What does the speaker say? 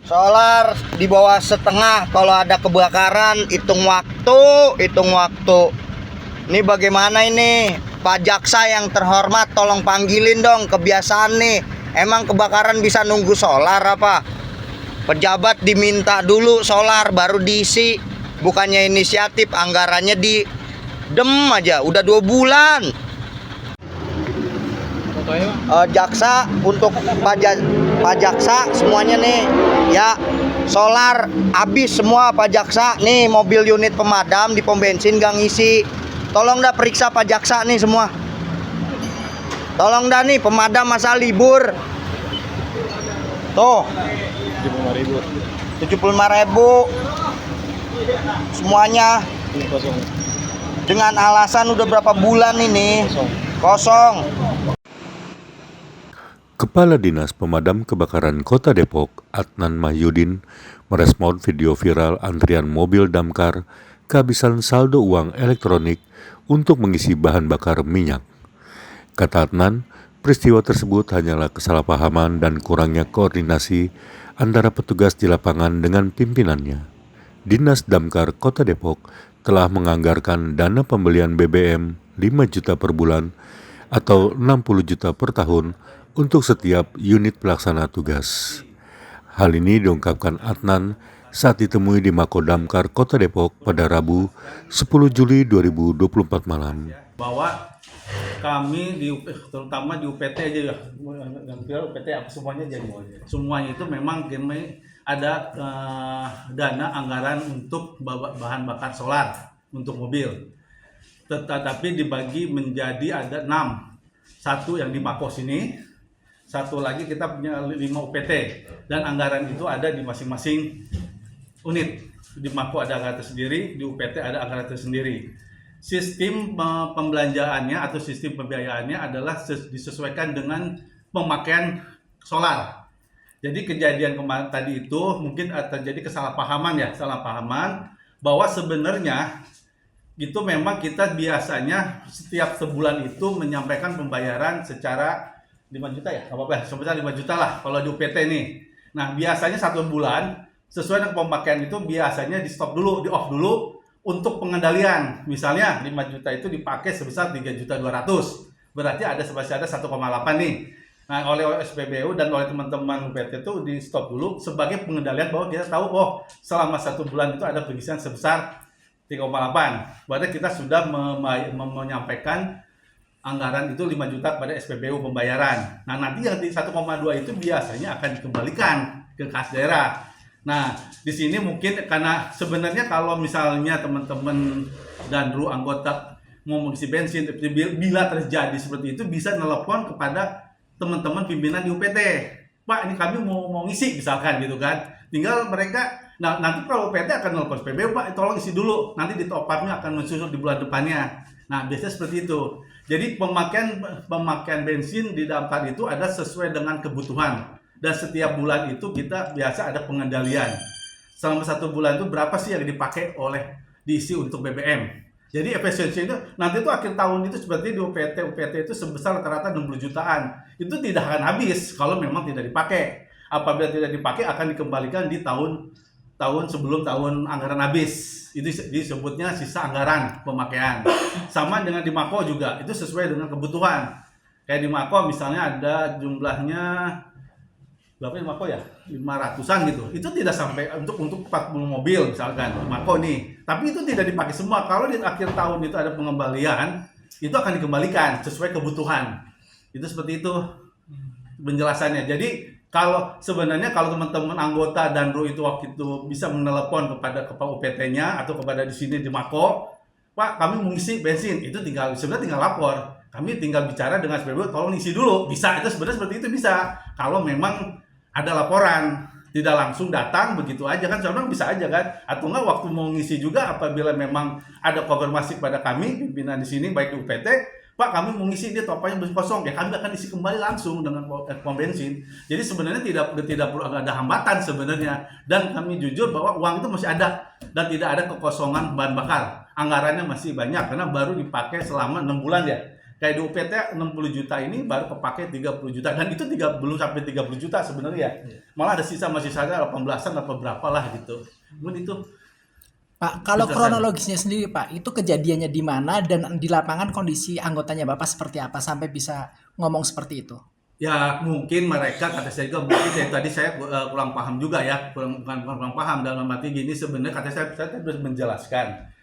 Solar di bawah setengah. Kalau ada kebakaran, hitung waktu. Ini bagaimana ini? Pak Jaksa yang terhormat, tolong panggilin dong. Kebiasaan nih. Emang kebakaran bisa nunggu solar apa? Pejabat diminta dulu solar baru diisi. Bukannya inisiatif, anggarannya di dem aja. Udah 2 bulan. Jaksa untuk Pak Jaksa semuanya nih ya, solar habis semua Pak Jaksa nih, mobil unit pemadam di pom bensin gak ngisi. Tolong dah periksa Pak Jaksa nih semua, tolong dah nih, pemadam masa libur tuh 75.000 semuanya dengan alasan udah berapa bulan ini kosong. Kepala Dinas Pemadam Kebakaran Kota Depok, Adnan Mahyudin, merespon video viral antrian mobil damkar kehabisan saldo uang elektronik untuk mengisi bahan bakar minyak. Kata Adnan, peristiwa tersebut hanyalah kesalahpahaman dan kurangnya koordinasi antara petugas di lapangan dengan pimpinannya. Dinas Damkar Kota Depok telah menganggarkan dana pembelian BBM 5 juta per bulan atau 60 juta per tahun untuk setiap unit pelaksana tugas. Hal ini diungkapkan Adnan saat ditemui di Mako Damkar Kota Depok pada Rabu 10 Juli 2024 malam. Bahwa kami terutama di UPT aja ya, UPT apa semuanya jadi. Semuanya itu memang kami ada dana anggaran untuk bahan bakar solar untuk mobil. Tetapi dibagi menjadi ada 6. Satu yang di Mako sini, satu lagi kita punya 5 UPT, dan anggaran itu ada di masing-masing unit. Di Mako ada anggaran tersendiri, di UPT ada anggaran tersendiri. Sistem pembelanjaannya atau sistem pembiayaannya adalah disesuaikan dengan pemakaian solar. Jadi kejadian kemarin tadi itu mungkin terjadi kesalahpahaman bahwa sebenarnya itu memang kita biasanya setiap sebulan itu menyampaikan pembayaran secara 5 juta ya, apa-apa, sebesar 5 juta lah kalau di UPT nih. Nah, biasanya 1 bulan sesuai dengan pemakaian itu biasanya di stop dulu, di off dulu untuk pengendalian. Misalnya 5 juta itu dipakai sebesar 3.200.000. Berarti ada sebesar 1,8 nih. Nah, oleh SPBU dan oleh teman-teman UPT itu di stop dulu sebagai pengendalian bahwa kita tahu selama 1 bulan itu ada pengisian sebesar 3,8. Berarti kita sudah menyampaikan anggaran itu 5 juta pada SPBU pembayaran. Nah, nanti yang di 1,2 itu biasanya akan dikembalikan ke kas daerah. Nah, di sini mungkin karena sebenarnya kalau misalnya teman-teman dan anggota mau mengisi bensin, bila terjadi seperti itu bisa nelpon kepada teman-teman pimpinan di UPT. Pak, ini kami mau ngisi misalkan gitu kan. Tinggal mereka, nah nanti kalau UPT akan nelpon SPBU, Pak, tolong isi dulu. Nanti di top up-nya akan mensusul di bulan depannya. Nah, biasanya seperti itu. Jadi pemakaian bensin di damkar itu ada sesuai dengan kebutuhan. Dan setiap bulan itu kita biasa ada pengendalian. Selama 1 bulan itu berapa sih yang dipakai diisi untuk BBM. Jadi efisiensi itu nanti itu akhir tahun itu seperti di UPT itu sebesar rata-rata 60 jutaan. Itu tidak akan habis kalau memang tidak dipakai. Apabila tidak dipakai akan dikembalikan di tahun sebelum tahun anggaran habis. Itu disebutnya sisa anggaran pemakaian. Sama dengan di Mako juga, itu sesuai dengan kebutuhan. Kayak di Mako misalnya ada jumlahnya berapa di Mako ya? 500-an gitu. Itu tidak sampai untuk 40 mobil misalkan di Mako nih. Tapi itu tidak dipakai semua. Kalau di akhir tahun itu ada pengembalian, itu akan dikembalikan sesuai kebutuhan. Itu seperti itu penjelasannya. Jadi sebenarnya kalau teman-teman anggota dan itu waktu itu bisa menelepon kepada kepala UPT-nya atau kepada di sini di Mako, Pak, kami mengisi bensin, itu sebenarnya tinggal lapor. Kami tinggal bicara dengan SPBU, tolong isi dulu. Bisa, itu sebenarnya seperti itu bisa. Kalau memang ada laporan, tidak langsung datang begitu aja kan, sebenarnya bisa aja kan. Atau enggak waktu mau ngisi juga apabila memang ada konfirmasi pada kami pimpinan di sini baik di UPT, Pak, kami mau ngisi dia topanya kosong, ya kami akan isi kembali langsung dengan pom bensin. Jadi sebenarnya tidak perlu ada hambatan sebenarnya. Dan kami jujur bahwa uang itu masih ada dan tidak ada kekosongan bahan bakar. Anggarannya masih banyak karena baru dipakai selama 6 bulan ya. Kayak di UPT 60 juta ini baru kepake 30 juta dan itu belum sampai 30 juta sebenarnya. Malah ada masih sisa 18-an apa berapa lah gitu. Mungkin itu Pak, kalau Bisa kronologisnya sendiri Pak, itu kejadiannya di mana dan di lapangan kondisi anggotanya Bapak seperti apa sampai bisa ngomong seperti itu? ya mungkin mereka kata saya juga mungkin dari tadi saya kurang paham juga ya, kurang paham dalam arti gini sebenarnya kata saya harus menjelaskan.